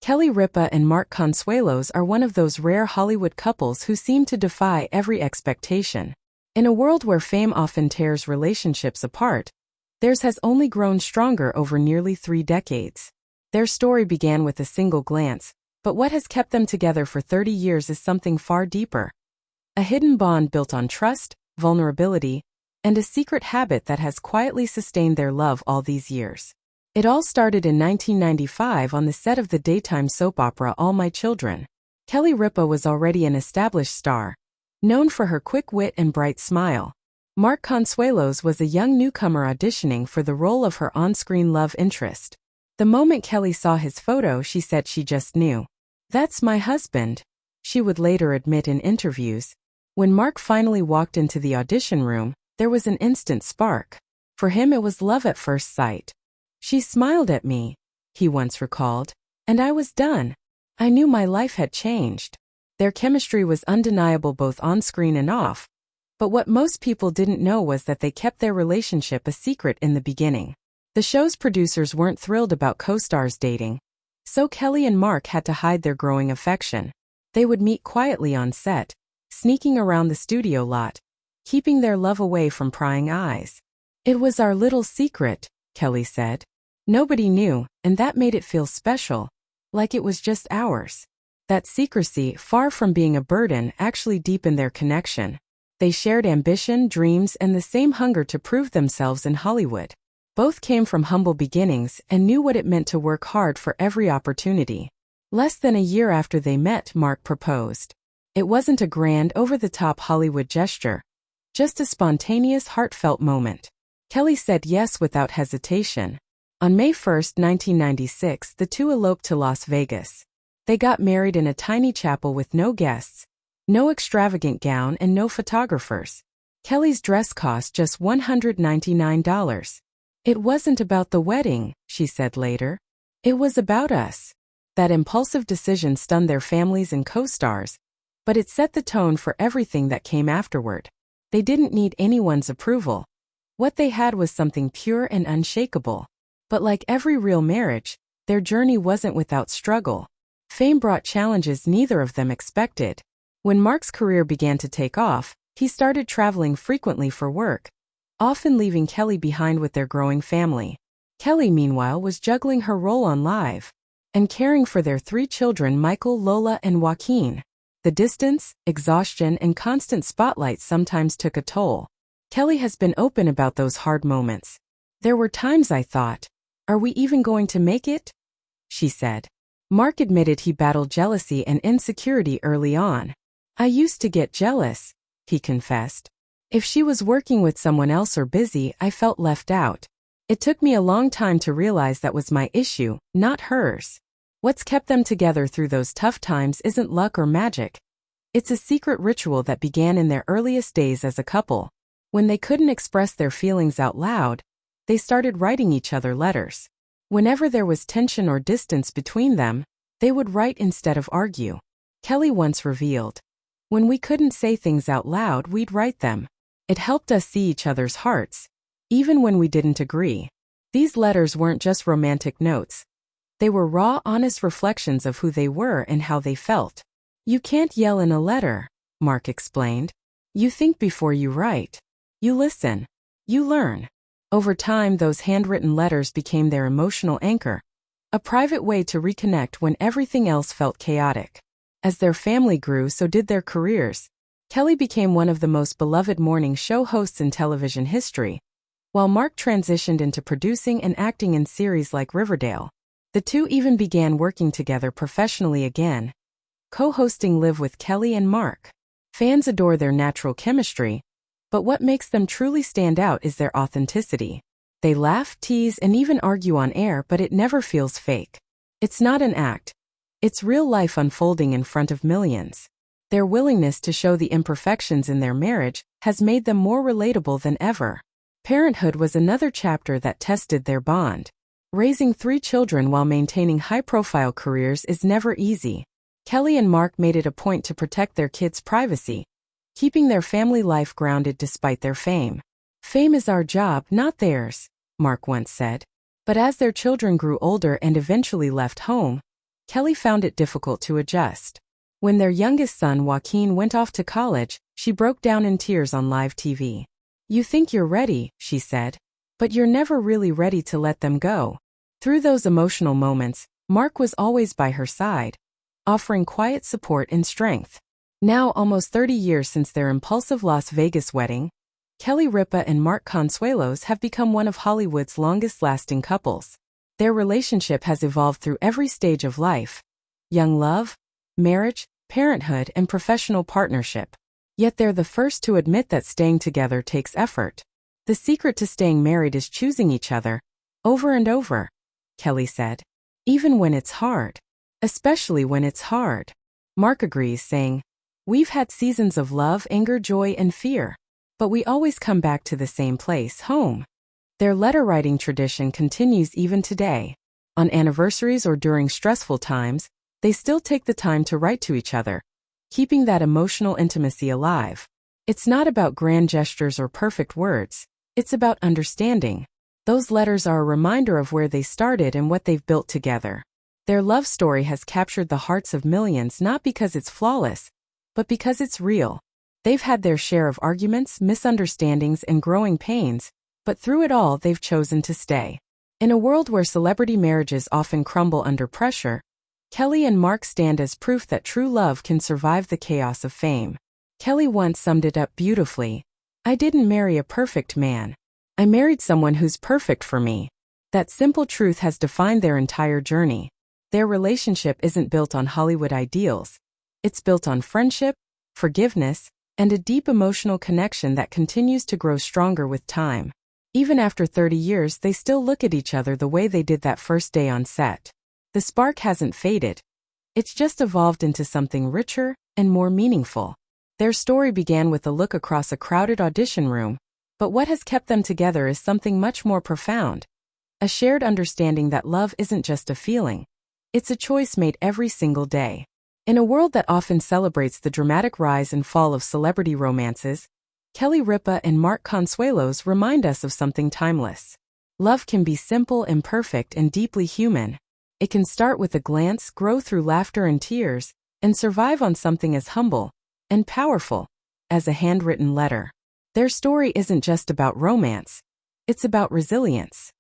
Ripa and Mark Consuelos are one of those rare Hollywood couples who seem to defy every expectation. In a world where fame often tears relationships apart, theirs has only grown stronger over nearly 3 decades. Their story began with a single glance, but what has kept them together for 30 years is something far deeper. A hidden bond built on trust, vulnerability, and a secret habit that has quietly sustained their love all these years. It all started in 1995 on the set of the daytime soap opera All My Children. Ripa was already an established star, known for her quick wit and bright smile. Mark Consuelos was a young newcomer auditioning for the role of her on-screen love interest. The moment Kelly saw his photo, she said she just knew. "That's my husband," she would later admit in interviews. When Mark finally walked into the audition room, there was an instant spark. For him, it was love at first sight. "She smiled at me," he once recalled, "and I was done. I knew my life had changed." Their chemistry was undeniable both on-screen and off, but what most people didn't know was that they kept their relationship a secret in the beginning. The show's producers weren't thrilled about co-stars dating, so Kelly and Mark had to hide their growing affection. They would meet quietly on set, sneaking around the studio lot, keeping their love away from prying eyes. "It was our little secret," Kelly said. "Nobody knew, and that made it feel special, like it was just ours." That secrecy, far from being a burden, actually deepened their connection. They shared ambition, dreams, and the same hunger to prove themselves in Hollywood. Both came from humble beginnings and knew what it meant to work hard for every opportunity. Less than a year after they met, Mark proposed. It wasn't a grand, over-the-top Hollywood gesture, just a spontaneous, heartfelt moment. Kelly said yes without hesitation. On May 1, 1996, the two eloped to Las Vegas. They got married in a tiny chapel with no guests, no extravagant gown, and no photographers. Kelly's dress cost just $199. "It wasn't about the wedding," she said later. "It was about us." That impulsive decision stunned their families and co-stars, but it set the tone for everything that came afterward. They didn't need anyone's approval. What they had was something pure and unshakable. But like every real marriage, their journey wasn't without struggle. Fame brought challenges neither of them expected. When Mark's career began to take off, he started traveling frequently for work, often leaving Kelly behind with their growing family. Kelly, meanwhile, was juggling her role on Live and caring for their 3 children, Michael, Lola, and Joaquin. The distance, exhaustion, and constant spotlight sometimes took a toll. Kelly has been open about those hard moments. "There were times I thought, are we even going to make it?" she said. Mark admitted he battled jealousy and insecurity early on. "I used to get jealous," he confessed. "If she was working with someone else or busy, I felt left out. It took me a long time to realize that was my issue, not hers." What's kept them together through those tough times isn't luck or magic. It's a secret ritual that began in their earliest days as a couple. When they couldn't express their feelings out loud, they started writing each other letters. Whenever there was tension or distance between them, they would write instead of argue. Kelly once revealed, "When we couldn't say things out loud, we'd write them. It helped us see each other's hearts, even when we didn't agree." These letters weren't just romantic notes. They were raw, honest reflections of who they were and how they felt. "You can't yell in a letter," Mark explained. "You think before you write. You listen. You learn." Over time, those handwritten letters became their emotional anchor, a private way to reconnect when everything else felt chaotic. As their family grew, so did their careers. Kelly became one of the most beloved morning show hosts in television history, while Mark transitioned into producing and acting in series like Riverdale. The two even began working together professionally again, co-hosting Live with Kelly and Mark. Fans adore their natural chemistry, but what makes them truly stand out is their authenticity. They laugh, tease, and even argue on air, but it never feels fake. It's not an act. It's real life unfolding in front of millions. Their willingness to show the imperfections in their marriage has made them more relatable than ever. Parenthood was another chapter that tested their bond. Raising 3 children while maintaining high-profile careers is never easy. Kelly and Mark made it a point to protect their kids' privacy, keeping their family life grounded despite their fame. "Fame is our job, not theirs," Mark once said. But as their children grew older and eventually left home, Kelly found it difficult to adjust. When their youngest son Joaquin went off to college, she broke down in tears on live TV. "You think you're ready," she said, "but you're never really ready to let them go." Through those emotional moments, Mark was always by her side, offering quiet support and strength. Now, almost 30 years since their impulsive Las Vegas wedding, Kelly Ripa and Mark Consuelos have become one of Hollywood's longest-lasting couples. Their relationship has evolved through every stage of life: young love, marriage, parenthood, and professional partnership. Yet they're the first to admit that staying together takes effort. "The secret to staying married is choosing each other, over and over," Kelly said. "Even when it's hard. Especially when it's hard." Mark agrees, saying, "We've had seasons of love, anger, joy, and fear. But we always come back to the same place, home." Their letter-writing tradition continues even today. On anniversaries or during stressful times, they still take the time to write to each other, keeping that emotional intimacy alive. It's not about grand gestures or perfect words. It's about understanding. Those letters are a reminder of where they started and what they've built together. Their love story has captured the hearts of millions not because it's flawless, but because it's real. They've had their share of arguments, misunderstandings, and growing pains, but through it all they've chosen to stay. In a world where celebrity marriages often crumble under pressure, Kelly and Mark stand as proof that true love can survive the chaos of fame. Kelly once summed it up beautifully: "I didn't marry a perfect man. I married someone who's perfect for me." That simple truth has defined their entire journey. Their relationship isn't built on Hollywood ideals. It's built on friendship, forgiveness, and a deep emotional connection that continues to grow stronger with time. Even after 30 years, they still look at each other the way they did that first day on set. The spark hasn't faded. It's just evolved into something richer and more meaningful. Their story began with a look across a crowded audition room, but what has kept them together is something much more profound: a shared understanding that love isn't just a feeling. It's a choice made every single day. In a world that often celebrates the dramatic rise and fall of celebrity romances, Kelly Ripa and Mark Consuelos remind us of something timeless. Love can be simple, imperfect, and deeply human. It can start with a glance, grow through laughter and tears, and survive on something as humble and powerful as a handwritten letter. Their story isn't just about romance. It's about resilience.